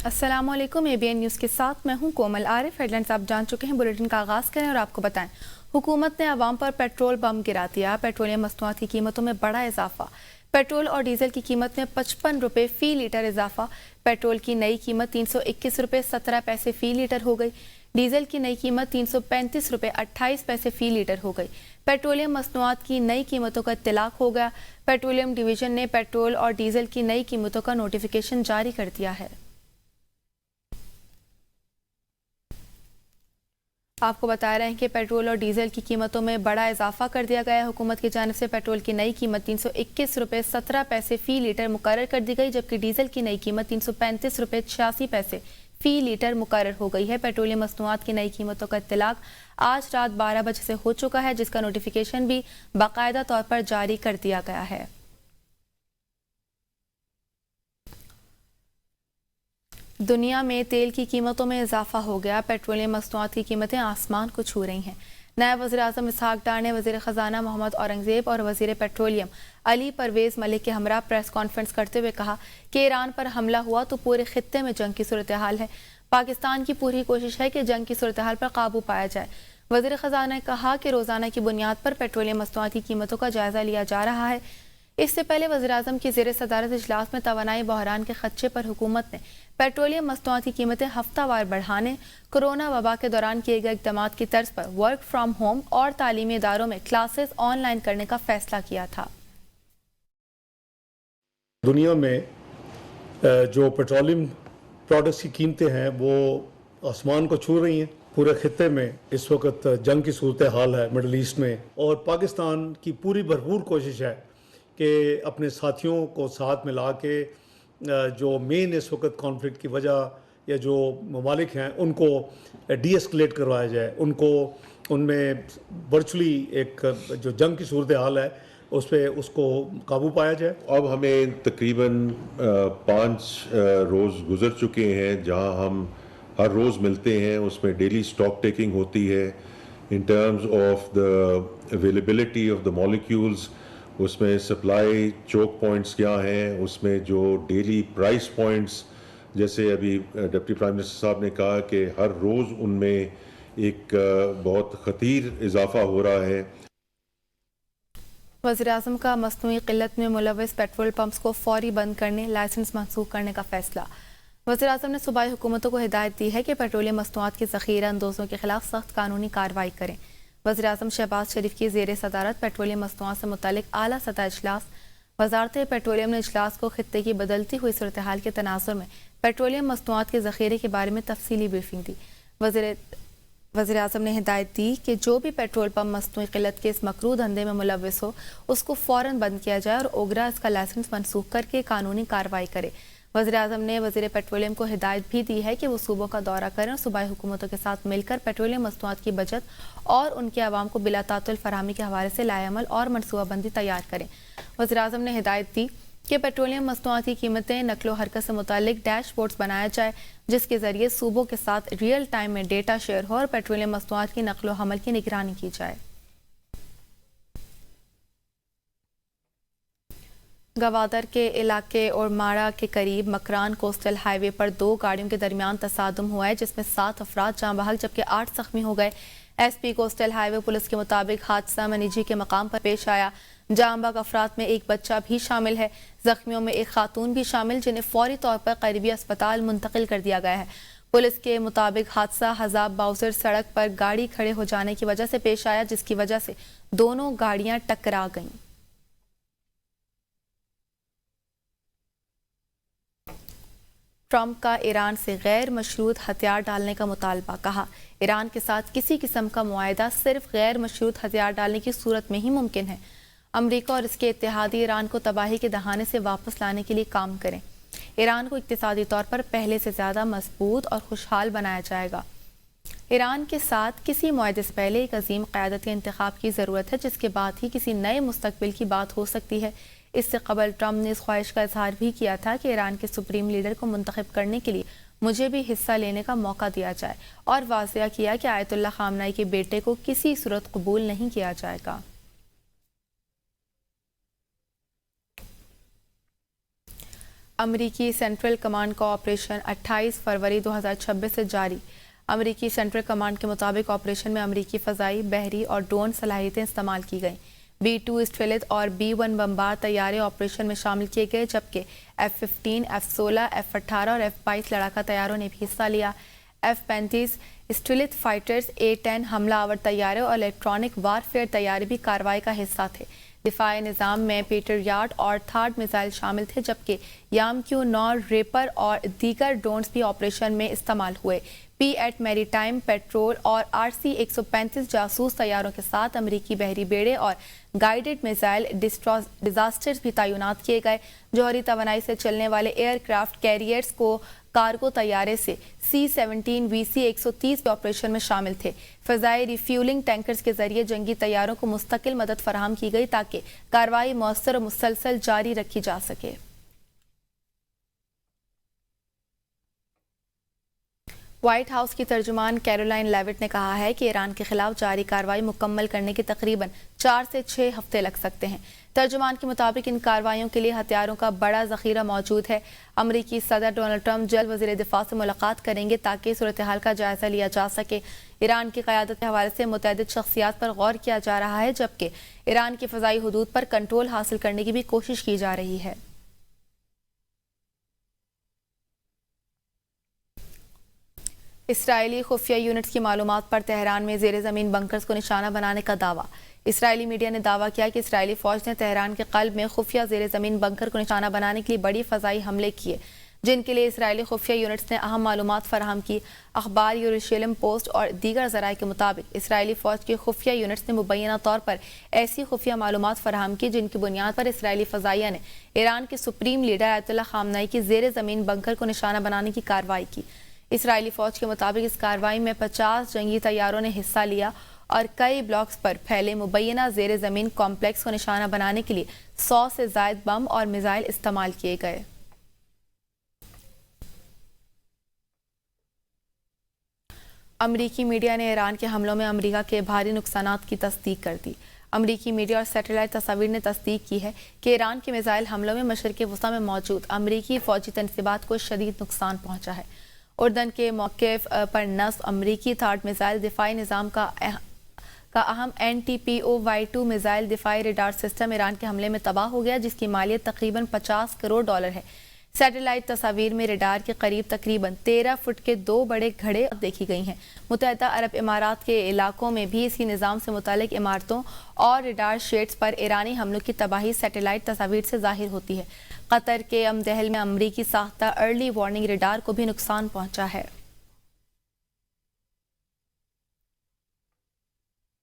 अस्सलाम वालेकुम। ABN news के साथ मैं हूं कोमल आरिफ। हेडलाइंस आप जान चुके हैं, बुलेटिन का आगाज़ करें और आपको बताएं। हुकूमत ने आवाम पर पेट्रोल बम गिरा दिया। पेट्रोलियम मसनूआत की कीमतों में बड़ा इजाफा। पेट्रोल और डीजल की कीमत में 55 रुपये फ़ी लीटर इजाफा। पेट्रोल की नई कीमत 321 रुपये 17 पैसे फ़ी लीटर हो गई। डीजल की नई कीमत 335 रुपये 28 पैसे फ़ी लीटर हो गई। पेट्रोलियम मसनूआत की नई कीमतों का इत्तलाक हो गया। पेट्रोलियम डिवीजन ने पेट्रोल और डीजल की नई कीमतों का नोटिफिकेशन जारी कर दिया है। आपको बता रहे हैं कि पेट्रोल और डीजल की कीमतों में बड़ा इजाफा कर दिया गया है। हुकूमत की जानिब से पेट्रोल की नई कीमत 321 रुपये 17 पैसे फ़ी लीटर मुकर्रर कर दी गई, जबकि डीजल की नई कीमत 335 रुपये 86 पैसे फ़ी लीटर मुकर्रर हो गई है। पेट्रोलियम मसनूआत की नई कीमतों का इत्तलाक आज रात 12 बजे से हो चुका है, जिसका नोटिफिकेशन भी बाकायदा तौर पर जारी कर दिया गया है। दुनिया में तेल की कीमतों में इजाफा हो गया। पेट्रोलियम मसनूआत की कीमतें आसमान को छू रही हैं। नायब वज़ीर आज़म इसहाक डार ने वज़ीर ख़जाना मोहम्मद औरंगज़ेब और वज़ीर पेट्रोलियम अली परवेज़ मलिक के हमरा प्रेस कॉन्फ्रेंस करते हुए कहा कि ईरान पर हमला हुआ तो पूरे खित्ते में जंग की सूरत हाल है। पाकिस्तान की पूरी कोशिश है कि जंग की सूरत हाल पर काबू पाया जाए। वज़ीर ख़जाना ने कहा कि रोज़ाना की बुनियाद पर पेट्रोलियम मसनूआत की कीमतों का जायज़ा लिया जा रहा है। इससे पहले वज़ीर आज़म की ज़ेर सदारत इजलास में तवानाई बहरान के खदशे पर हुकूमत ने पेट्रोलियम मसनूआत की कीमतें हफ्तावार बढ़ाने, कोरोना वबा के दौरान किए गए इक़दाम की तर्ज पर वर्क फ्राम होम और तालीमी इदारों में क्लासेस ऑनलाइन करने का फैसला किया था। दुनिया में जो पेट्रोलियम प्रोडक्ट्स की कीमतें हैं वो आसमान को छू रही हैं। पूरे खित्ते में इस वक्त जंग की सूरत हाल है मिडल ईस्ट में, और पाकिस्तान की पूरी भरपूर कोशिश है कि अपने साथियों को साथ मिला के जो मेन इस वक्त कॉन्फ्लिक्ट की वजह या जो ममालिक हैं उनको डी एस्केलेट करवाया जाए, उनको उनमें वर्चुअली एक जो जंग की सूरत हाल है उस पर उसको काबू पाया जाए। अब हमें तकरीबन 5 रोज़ गुजर चुके हैं जहां हम हर रोज़ मिलते हैं, उसमें डेली स्टॉक टेकिंग होती है in terms of the availability of the molecules, उसमें सप्लाई चोक पॉइंट्स क्या हैं, उसमें जो डेली प्राइस पॉइंट्स, जैसे अभी डिप्टी प्राइम मिनिस्टर साहब ने कहा कि हर रोज़ उनमें एक बहुत ख़तीर इजाफा हो रहा है। वज़ीर आज़म का मसनूई क़िल्लत में मुलव्वस पेट्रोल पंप्स को फौरी बंद करने, लाइसेंस मनसूख करने का फैसला। वज़ीर आज़म ने सूबाई हुकूमतों को हिदायत दी है कि पेट्रोलियम मसनूआत के ज़ख़ीरा अंदोज़ों के खिलाफ सख्त कानूनी कार्रवाई करें। वज़ीर आज़म शहबाज शरीफ की ज़ेर सदारत पेट्रोलियम मसनूआत से मुतल्लिक़ आला सतह इजलास, वज़ारत पेट्रोलियम ने इजलास को खित्ते की बदलती हुई सूरत हाल के तनाज़ुर में पेट्रोलियम मसनूआत के ज़ख़ीरे के बारे में तफसीली ब्रीफिंग दी। वज़ीर आज़म ने हिदायत दी कि जो भी पेट्रोल पंप मसनूई क़िल्लत के इस मकरूह धंधे में मुलव्वस हो उसको फ़ौरन बंद किया जाए और ओगरा इसका लाइसेंस मनसूख करके कानूनी कार्रवाई करे। वज़ीर आज़म ने वज़ीर पेट्रोलियम को हिदायत भी दी है कि वो सूबों का दौरा करें और सूबाई हुकूमतों के साथ मिलकर पेट्रोलियम मसनूआत की बचत और उनके अवाम को बिला तातुल फराहमी के हवाले से लाएअमल और मनसूबाबंदी तैयार करें। वज़ीर आज़म ने हिदायत दी कि पेट्रोलियम मसनूआत की कीमतें नकलो हरकत से मुतालिक डैशबोर्ड्स बनाया जाए, जिसके ज़रिए सूबों के साथ रियल टाइम में डेटा शेयर हो और पेट्रोलियम मसनूआत की नकलो हमल की निगरानी की जाए। गवादर के इलाके और माड़ा के करीब मकरान कोस्टल हाईवे पर 2 गाड़ियों के दरमियान तसादुम हुआ है, जिसमें 7 अफराद जाँ बहक जबकि 8 जख्मी हो गए। SP कोस्टल हाईवे पुलिस के मुताबिक हादसा मनीजी के मकाम पर पेश आया। जाँ बहक अफराद में एक बच्चा भी शामिल है। जख्मियों में एक खातून भी शामिल, जिन्हें फौरी तौर पर करीबी अस्पताल मुंतकिल कर दिया गया है। पुलिस के मुताबिक हादसा हजाब बाउसर सड़क पर गाड़ी खड़े हो जाने की वजह से पेश आया, जिसकी वजह से दोनों गाड़ियां टकरा गईं। ट्रंप का ईरान से गैर मशरूत हथियार डालने का मुतालबा, कहा ईरान के साथ किसी किस्म का मुआहदा सिर्फ गैर मशरूत हथियार डालने की सूरत में ही मुमकिन है। अमरीका और इसके इत्तेहादी ईरान को तबाही के दहाने से वापस लाने के लिए काम करें। ईरान को इक्तिसादी तौर पर पहले से ज़्यादा मजबूत और खुशहाल बनाया जाएगा। ईरान के साथ किसी मुआहदे से पहले एक अजीम क़यादत के इंतखाब की ज़रूरत है, जिसके बाद ही किसी नए मुस्तकबिल की बात हो सकती है। इससे कबल ट्रंप ने इस ख्वाहिश का इजहार भी किया था कि ईरान के सुप्रीम लीडर को मुंतखब करने के लिए मुझे भी हिस्सा लेने का मौका दिया जाए, और वाज़ेह किया कि आयतुल्लाह खामनाई के बेटे को किसी सूरत कबूल नहीं किया जाएगा। امریکی سینٹرل کمانڈ کا آپریشن 28 فروری 2026 سے جاری۔ امریکی سینٹرل کمانڈ کے مطابق آپریشن میں امریکی فضائی، بحری اور ڈرون صلاحیتیں استعمال کی گئیں۔ B-2 اسٹریلتھ اور B-1 بمبار طیارے آپریشن میں شامل کیے گئے، جبکہ F-15، F-16، F-18 اور F-22 لڑاکا طیاروں نے بھی حصہ لیا۔ F-35 اسٹریلتھ فائٹرز، A-10 حملہ آور طیارے اور الیکٹرانک وارفیئر طیارے بھی کارروائی کا حصہ تھے۔ دفاعی نظام میں پیٹریاٹ اور تھارڈ میزائل شامل تھے، جبکہ YAM-9 ریپر اور دیگر ڈرونز بھی آپریشن میں استعمال ہوئے۔ P-8 میری ٹائم پیٹرول اور RC-135 جاسوس طیاروں کے ساتھ امریکی بحری بیڑے اور گائیڈڈ میزائل ڈیزاسٹرز بھی تعینات کیے گئے۔ جوہری توانائی سے چلنے والے ایئر کرافٹ کیریئرز کو کارگو طیارے سے C-17 VC-130 کے آپریشن میں شامل تھے۔ فضائی ریفیولنگ ٹینکرز کے ذریعے جنگی طیاروں کو مستقل مدد فراہم کی گئی تاکہ کارروائی مؤثر اور مسلسل جاری رکھی جا سکے۔ وائٹ ہاؤس کی ترجمان کیرولائن لیوٹ نے کہا ہے کہ ایران کے خلاف جاری کارروائی مکمل کرنے کے تقریباً 4 سے 6 ہفتے لگ سکتے ہیں۔ ترجمان کے مطابق ان کارروائیوں کے لیے ہتھیاروں کا بڑا ذخیرہ موجود ہے۔ امریکی صدر ڈونلڈ ٹرمپ جلد وزیر دفاع سے ملاقات کریں گے تاکہ صورتحال کا جائزہ لیا جا سکے۔ ایران کی قیادت کے حوالے سے متعدد شخصیات پر غور کیا جا رہا ہے، جبکہ ایران کی فضائی حدود پر کنٹرول حاصل کرنے کی بھی کوشش کی جا رہی ہے۔ اسرائیلی خفیہ یونٹس کی معلومات پر تہران میں زیر زمین بنکرز کو نشانہ بنانے کا دعویٰ۔ اسرائیلی میڈیا نے دعویٰ کیا کہ اسرائیلی فوج نے تہران کے قلب میں خفیہ زیر زمین بنکر کو نشانہ بنانے کے لیے بڑی فضائی حملے کیے، جن کے لیے اسرائیلی خفیہ یونٹس نے اہم معلومات فراہم کی۔ اخبار یروشلم پوسٹ اور دیگر ذرائع کے مطابق اسرائیلی فوج کے خفیہ یونٹس نے مبینہ طور پر ایسی خفیہ معلومات فراہم کی جن کی بنیاد پر اسرائیلی فضائیہ نے ایران کے سپریم لیڈر آیت اللہ خامنہ ای کی زیر زمین بنکر کو نشانہ بنانے کی کارروائی کی۔ اسرائیلی فوج کے مطابق اس کارروائی میں 50 جنگی طیاروں نے حصہ لیا اور کئی بلاکس پر پھیلے مبینہ زیر زمین کمپلیکس کو نشانہ بنانے کے لیے 100 سے زائد بم اور میزائل استعمال کیے گئے۔ امریکی میڈیا نے ایران کے حملوں میں امریکہ کے بھاری نقصانات کی تصدیق کر دی۔ امریکی میڈیا اور سیٹلائٹ تصاویر نے تصدیق کی ہے کہ ایران کے میزائل حملوں میں مشرق وسطیٰ میں موجود امریکی فوجی تنصیبات کو شدید نقصان پہنچا ہے۔ اردن کے موقف پر نصب امریکی تھاڈ میزائل دفاعی نظام کا اہم NTPO-Y2 میزائل دفاعی ریڈار سسٹم ایران کے حملے میں تباہ ہو گیا، جس کی مالیت تقریباً $50 کروڑ ہے۔ سیٹلائٹ تصاویر میں ریڈار کے قریب تقریباً 13 فٹ کے 2 بڑے گھڑے دیکھی گئی ہیں۔ متحدہ عرب امارات کے علاقوں میں بھی اسی نظام سے متعلق عمارتوں اور ریڈار شیڈز پر ایرانی حملوں کی تباہی سیٹلائٹ تصاویر سے ظاہر ہوتی ہے۔ قطر کے امدحل میں امریکی ساختہ ارلی وارننگ ریڈار کو بھی نقصان پہنچا ہے۔